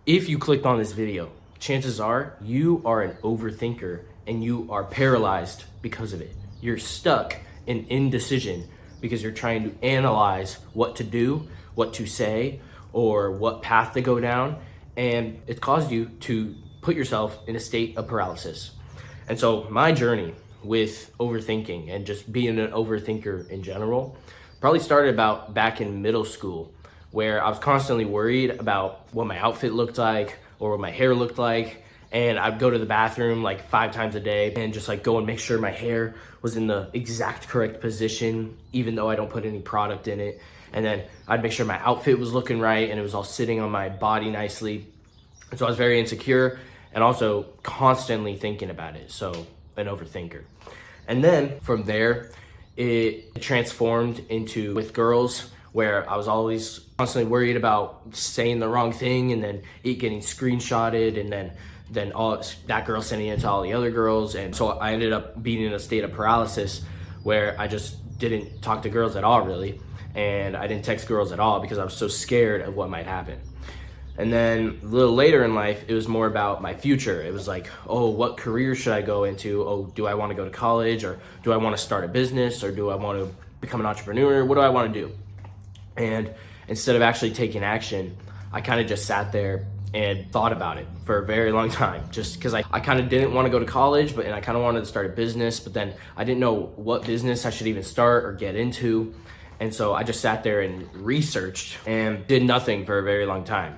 If you clicked on this video, chances are you are an overthinker and you are paralyzed because of it. You're stuck in indecision because you're trying to analyze what to do, what to say, or what path to go down. And it's caused you to put yourself in a state of paralysis. And so my journey with overthinking and just being an overthinker in general probably started about back in middle school, where I was constantly worried about what my outfit looked like or what my hair looked like. And I'd go to the bathroom like 5 times a day and just like go and make sure my hair was in the exact correct position, even though I don't put any product in it. And then I'd make sure my outfit was looking right and it was all sitting on my body nicely. And so I was very insecure and also constantly thinking about it. So an overthinker. And then from there, it transformed into with girls, where I was always constantly worried about saying the wrong thing and then it getting screenshotted and then all that girl sending it to all the other girls. And so I ended up being in a state of paralysis where I just didn't talk to girls at all, really. And I didn't text girls at all because I was so scared of what might happen. And then a little later in life, it was more about my future. It was like, oh, what career should I go into? Oh, do I want to go to college, or do I want to start a business, or do I want to become an entrepreneur? What do I want to do? And instead of actually taking action, I kind of just sat there and thought about it for a very long time, just because I kind of didn't want to go to college, and I kind of wanted to start a business, but then I didn't know what business I should even start or get into. And so I just sat there and researched and did nothing for a very long time,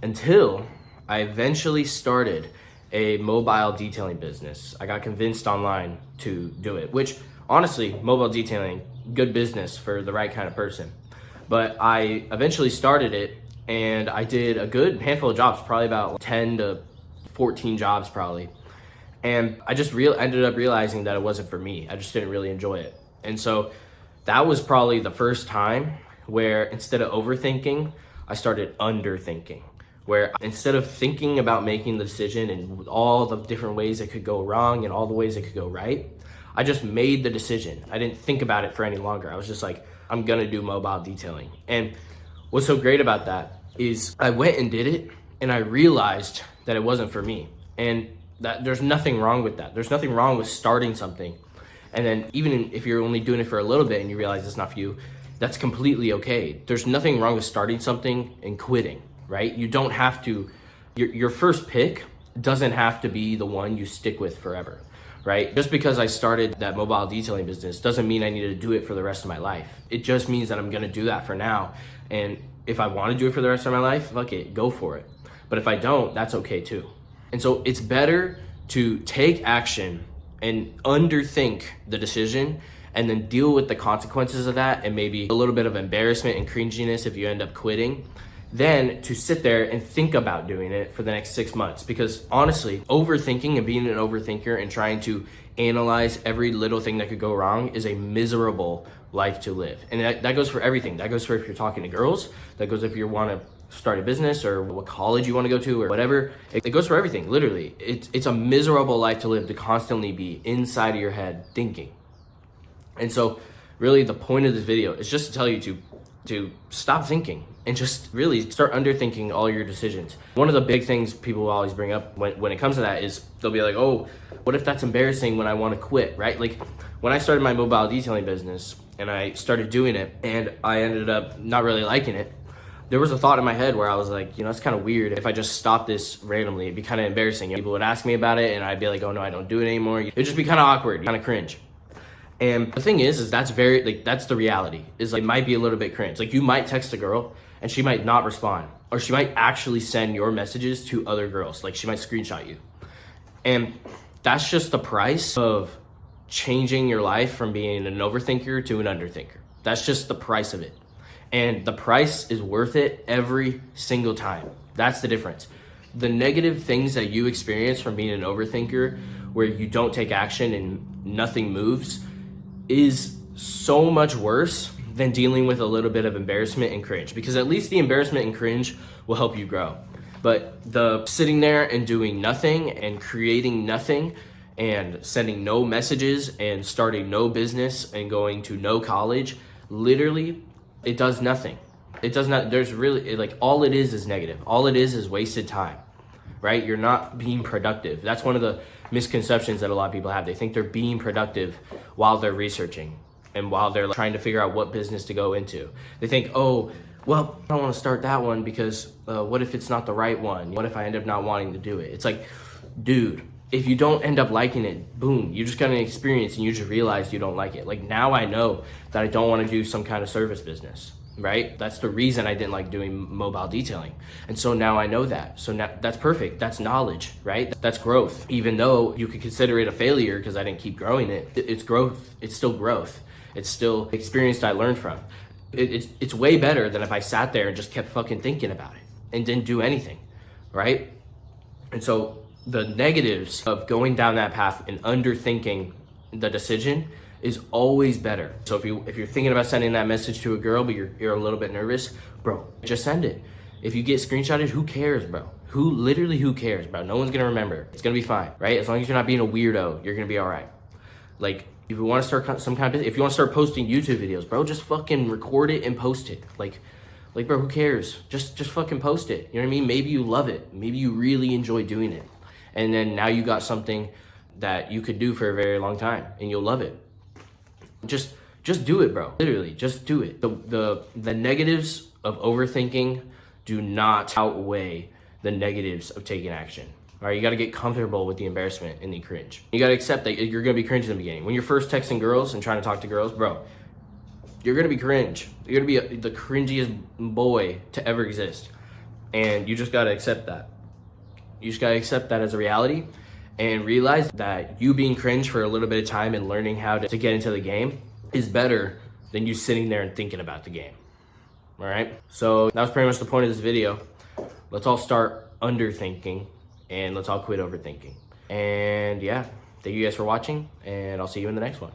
until I eventually started a mobile detailing business. I got convinced online to do it, which honestly, mobile detailing, good business for the right kind of person. But I eventually started it and I did a good handful of jobs, probably about 10 to 14 jobs probably. And I just ended up realizing that it wasn't for me. I just didn't really enjoy it. And so that was probably the first time where instead of overthinking, I started underthinking, where instead of thinking about making the decision and all the different ways it could go wrong and all the ways it could go right, I just made the decision. I didn't think about it for any longer. I was just like, I'm gonna do mobile detailing. And what's so great about that is I went and did it and I realized that it wasn't for me. And that there's nothing wrong with that. There's nothing wrong with starting something. And then even if you're only doing it for a little bit and you realize it's not for you, that's completely okay. There's nothing wrong with starting something and quitting, right? You don't have to, your first pick doesn't have to be the one you stick with forever, right? Just because I started that mobile detailing business doesn't mean I need to do it for the rest of my life. It just means that I'm gonna do that for now. And if I wanna do it for the rest of my life, fuck it, go for it. But if I don't, that's okay too. And so it's better to take action and underthink the decision and then deal with the consequences of that and maybe a little bit of embarrassment and cringiness if you end up quitting, than to sit there and think about doing it for the next 6 months. Because honestly, overthinking and being an overthinker and trying to analyze every little thing that could go wrong is a miserable life to live. And that goes for everything. That goes for if you're talking to girls, that goes if you want to start a business or what college you want to go to or whatever. It goes for everything, literally. It's a miserable life to live to constantly be inside of your head thinking. And so really the point of this video is just to tell you to stop thinking and just really start underthinking all your decisions. One of the big things people will always bring up when it comes to that is they'll be like, oh, what if that's embarrassing when I want to quit, right? Like when I started my mobile detailing business and I started doing it and I ended up not really liking it, there was a thought in my head where I was like, it's kind of weird if I just stopped this randomly. It'd be kind of embarrassing. People would ask me about it and I'd be like, oh no, I don't do it anymore. It'd just be kind of awkward, kind of cringe. And the thing is that's that's the reality, is like, it might be a little bit cringe. Like you might text a girl and she might not respond, or she might actually send your messages to other girls. Like she might screenshot you. And that's just the price of changing your life from being an overthinker to an underthinker. That's just the price of it. And the price is worth it every single time. That's the difference. The negative things that you experience from being an overthinker, where you don't take action and nothing moves, is so much worse than dealing with a little bit of embarrassment and cringe, because at least the embarrassment and cringe will help you grow. But the sitting there and doing nothing and creating nothing and sending no messages and starting no business and going to no college, literally, it does nothing. It does not, there's really, like, all it is negative. All it is wasted time, right? You're not being productive. That's one of the misconceptions that a lot of people have. They think they're being productive while they're researching and while they're trying to figure out what business to go into. They think, oh, well, I don't want to start that one because what if it's not the right one? What if I end up not wanting to do it? It's like, dude, if you don't end up liking it, boom, you just got an experience and you just realized you don't like it. Like, now I know that I don't want to do some kind of service business, right? That's the reason I didn't like doing mobile detailing. And so now I know that. So now that's perfect. That's knowledge, right? That's growth. Even though you could consider it a failure because I didn't keep growing it, it's growth. It's still growth. It's still experience I learned from. It's way better than if I sat there and just kept fucking thinking about it and didn't do anything, right? And so the negatives of going down that path and underthinking the decision is always better. So if you're thinking about sending that message to a girl, but you're a little bit nervous, bro, just send it. If you get screenshotted, who cares, bro? Who cares, bro? No one's gonna remember. It's gonna be fine, right? As long as you're not being a weirdo, you're gonna be all right. Like, if you want to start some kind of business, if you want to start posting YouTube videos, bro, just fucking record it and post it. Like, bro, who cares? Just fucking post it. You know what I mean? Maybe you love it. Maybe you really enjoy doing it. And then now you got something that you could do for a very long time and you'll love it. Just do it, bro. Literally, just do it. The negatives of overthinking do not outweigh the negatives of taking action. All right, you got to get comfortable with the embarrassment and the cringe. You got to accept that you're going to be cringe in the beginning. When you're first texting girls and trying to talk to girls, bro, you're going to be cringe. You're going to be the cringiest boy to ever exist. And you just got to accept that. You just got to accept that as a reality and realize that you being cringe for a little bit of time and learning how to get into the game is better than you sitting there and thinking about the game. All right? So that was pretty much the point of this video. Let's all start underthinking and let's all quit overthinking. And yeah, thank you guys for watching and I'll see you in the next one.